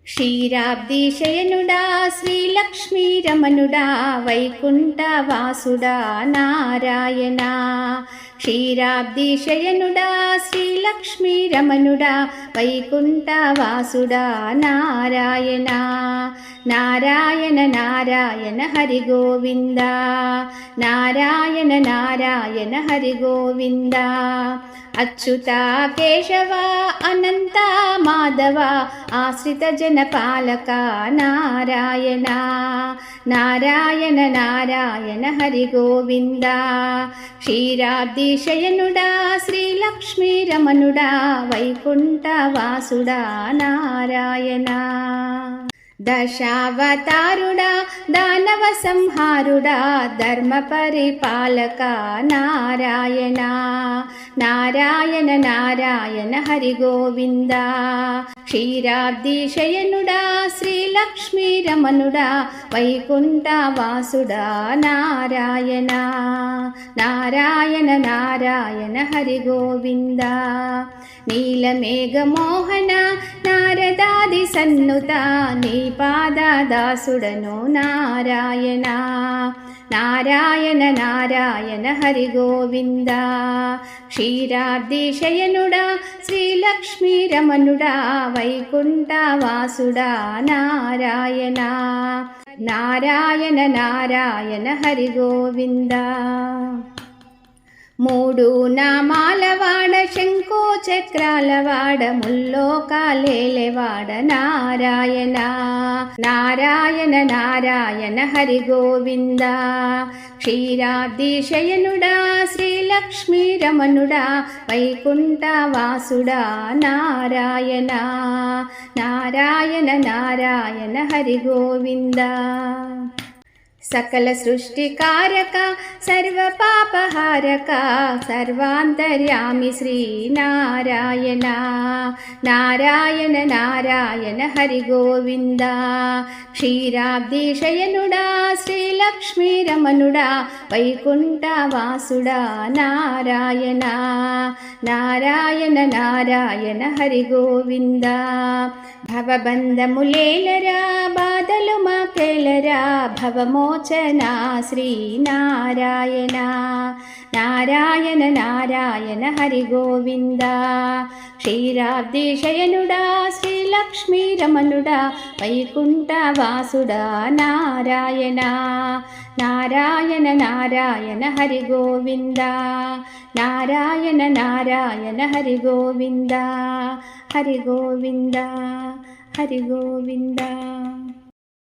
క్షీరాబ్దిశయనుడా శ్రీలక్ష్మీ రమణుడా వైకుంఠవాసుడా నారాయణ. క్షీరాబ్దిశయనుడా శ్రీలక్ష్మీ రమణుడా వైకుంఠవాసుడా నారాయణ. నారాయణ నారాయణ హరి గోవింద, నారాయణ నారాయణ హరి గోవింద. అచ్యుత కేశవ అనంత మాధవ ఆశ్రిత జనపాలక నారాయణ. నారాయణ నారాయణ హరి గోవింద. క్షీరాబ్దిశయనుడా శ్రీలక్ష్మీ రమణుడా వైకుంఠవాసుడా నారాయణ. దశావతారుడా దానవ సంహారుడా ధర్మ పరిపాలక నారాయణ. నారాయణ నారాయణ హరి గోవింద. క్షీరాబ్దిశయనుడా శ్రీలక్ష్మీ రమణుడా వైకుంఠవాసుడా నారాయణ. నారాయణ నారాయణ హరి గోవింద. నీలమేఘమోహన నారదాది సన్నుత నీ పాదదాసుడను నారాయణ. నారాయణ నారాయణ హరి గోవింద. క్షీరాబ్దిశయనుడా శ్రీలక్ష్మీ రమణుడా వైకుంఠవాసుడా నారాయణ. నారాయణ నారాయణ హరి గోవింద. మూడు నామాలవాడ శంఖో చక్రాలవాడ ముల్లోకాలేలవాడ నారాయణ. నారాయణ నారాయణ హరి గోవింద. క్షీరాబ్దిశయనుడా శ్రీలక్ష్మీ రమణుడా వైకుంఠవాసుడా నారాయణ. నారాయణ నారాయణ హరి గోవింద. సకల సృష్టికారక సర్వ పాపహారక సర్వాంతర్యామి శ్రీ నారాయణ. నారాయణ నారాయణ హరి గోవింద. క్షీరాబ్దిశయనుడా శ్రీలక్ష్మీ రమణుడా వైకుంఠవాసుడా నారాయణ. నారాయణ నారాయణ హరి గోవింద. భవబంధములేలరా బాధలు మాకేలరా భవమోచన శ్రీ నారాయణ. నారాయణ నారాయణ హరి గోవింద. క్షీరాబ్దిశయనుడా శ్రీలక్ష్మీ రమణుడా వైకుంఠవాసుడా నారాయణ. నారాయణ నారాయణ హరి గోవింద. నారాయణ నారాయణ హరి గోవింద. హరి గోవింద హరి గోవింద.